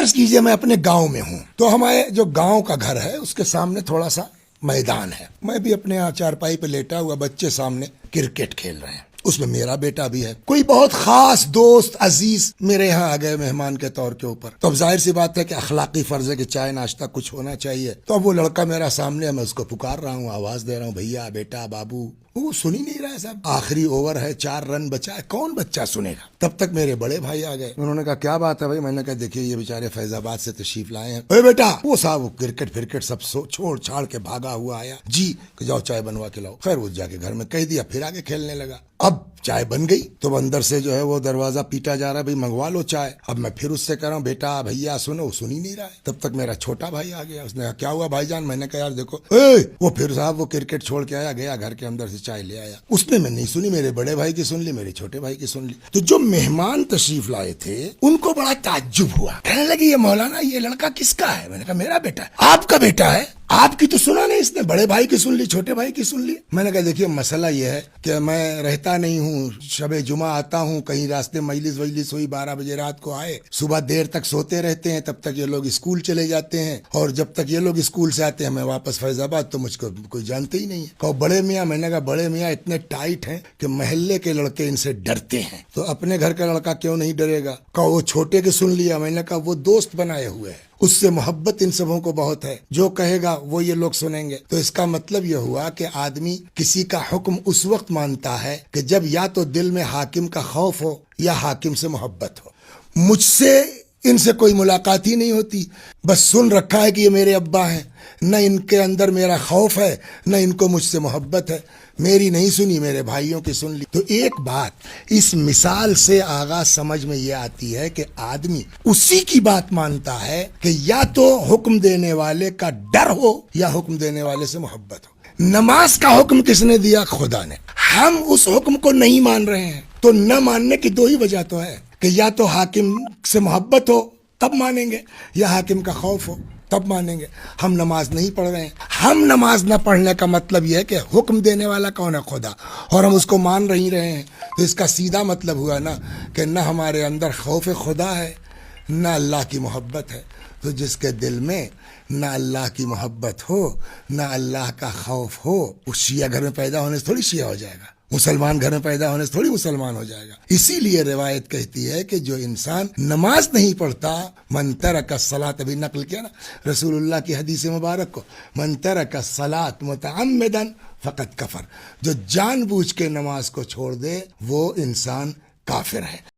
فرض کیجئے میں اپنے گاؤں میں ہوں تو ہمارے جو گاؤں کا گھر ہے اس کے سامنے تھوڑا سا میدان ہے، میں بھی اپنے یہاں چارپائی پہ لیٹا ہوا، بچے سامنے کرکٹ کھیل رہے ہیں، اس میں میرا بیٹا بھی ہے، کوئی بہت خاص دوست عزیز میرے یہاں آ گئے مہمان کے طور کے اوپر، تو اب ظاہر سی بات ہے کہ اخلاقی فرض ہے کہ چائے ناشتہ کچھ ہونا چاہیے، تو اب وہ لڑکا میرا سامنے ہے، میں اس کو پکار رہا ہوں، آواز دے رہا ہوں، بھیا بیٹا بابو، وہ سن ہی نہیں رہا ہے صاحب، آخری اوور ہے، 4 رن بچا ہے، کون بچہ سنے گا؟ تب تک میرے بڑے بھائی آ گئے، انہوں نے کہا کیا بات ہے بھائی؟ میں نے کہا دیکھیے یہ بیچارے فیض آباد سے تشریف لائے ہیں۔ اے بیٹا، وہ صاحب وہ کرکٹ سب چھوڑ چھاڑ کے بھاگا ہوا آیا، جی کہ جاؤ چائے بنوا کے لاؤ، خیر وہ جا کے گھر میں کہہ دیا، پھر آگے کھیلنے لگا۔ اب چائے بن گئی تو اندر سے جو ہے وہ دروازہ پیٹا جا رہا ہے، بھائی منگوا لو چائے۔ اب میں پھر اس سے کہہ رہا ہوں بیٹا بھیا سنو، وہ سن ہی نہیں رہا ہے۔ تب تک میرا چھوٹا بھائی آ گیا، اس نے کہا کیا ہوا بھائی جان؟ میں نے کہا یار دیکھو، وہ پھر صاحب وہ کرکٹ چھوڑ کے آیا، گیا گھر کے اندر سے چائے لے آیا، اس نے میں نہیں سنی، میرے بڑے بھائی کی سن لی، میرے چھوٹے بھائی کی سن لی۔ تو جو مہمان تشریف لائے تھے ان کو بڑا تعجب ہوا، کہنے لگے یہ مولانا یہ لڑکا کس کا ہے؟ میں نے کہا میرا بیٹا ہے۔ آپ کا بیٹا ہے؟ آپ کی تو سنا نہیں، اس نے بڑے بھائی کی سن لی، چھوٹے بھائی کی سن لی۔ میں نے کہا دیکھیے مسئلہ یہ ہے کہ میں رہتا نہیں ہوں، شب جمعہ آتا ہوں، کہیں راستے مجلس وجلس ہوئی، 12 بجے رات کو آئے، صبح دیر تک سوتے رہتے ہیں، تب تک یہ لوگ اسکول چلے جاتے ہیں، اور جب تک یہ لوگ اسکول سے آتے ہیں میں واپس فیض آباد، تو مجھ کو کوئی جانتے ہی نہیں ہے۔ کہو بڑے میاں، میں نے کہا بڑے میاں اتنے ٹائٹ ہیں کہ محلے کے لڑکے ان سے ڈرتے ہیں، تو اپنے گھر کا لڑکا کیوں نہیں ڈرے گا؟ کہو وہ چھوٹے کی سن لیا، میں نے کہا وہ دوست بنائے ہوئے ہیں، اس سے محبت ان سبوں کو بہت ہے، جو کہے گا وہ یہ لوگ سنیں گے۔ تو اس کا مطلب یہ ہوا کہ آدمی کسی کا حکم اس وقت مانتا ہے کہ جب یا تو دل میں حاکم کا خوف ہو یا حاکم سے محبت ہو۔ مجھ سے ان سے کوئی ملاقات ہی نہیں ہوتی، بس سن رکھا ہے کہ یہ میرے ابا ہیں، نہ ان کے اندر میرا خوف ہے نہ ان کو مجھ سے محبت ہے، میری نہیں سنی، میرے بھائیوں کی سن لی۔ تو ایک بات اس مثال سے آغاز سمجھ میں یہ آتی ہے کہ آدمی اسی کی بات مانتا ہے کہ یا تو حکم دینے والے کا ڈر ہو یا حکم دینے والے سے محبت ہو۔ نماز کا حکم کس نے دیا؟ خدا نے۔ ہم اس حکم کو نہیں مان رہے ہیں، تو نہ ماننے کی 2 ہی وجہ تو ہے کہ یا تو حاکم سے محبت ہو تب مانیں گے، یا حاکم کا خوف ہو تب مانیں گے۔ ہم نماز نہیں پڑھ رہے ہیں، ہم نماز نہ پڑھنے کا مطلب یہ ہے کہ حکم دینے والا کون ہے؟ خدا، اور ہم اس کو مان نہیں رہے ہیں، تو اس کا سیدھا مطلب ہوا نا کہ نہ ہمارے اندر خوف خدا ہے نہ اللہ کی محبت ہے۔ تو جس کے دل میں نہ اللہ کی محبت ہو نہ اللہ کا خوف ہو، اس شیعہ گھر میں پیدا ہونے سے تھوڑی شیعہ ہو جائے گا، مسلمان گھر میں پیدا ہونے سے تھوڑی مسلمان ہو جائے گا۔ اسی لیے روایت کہتی ہے کہ جو انسان نماز نہیں پڑھتا، من ترک الصلاۃ، ابھی نقل کیا نا رسول اللہ کی حدیث مبارک کو، من ترک الصلاۃ متعمدا فقد کفر، جو جان بوجھ کے نماز کو چھوڑ دے وہ انسان کافر ہے۔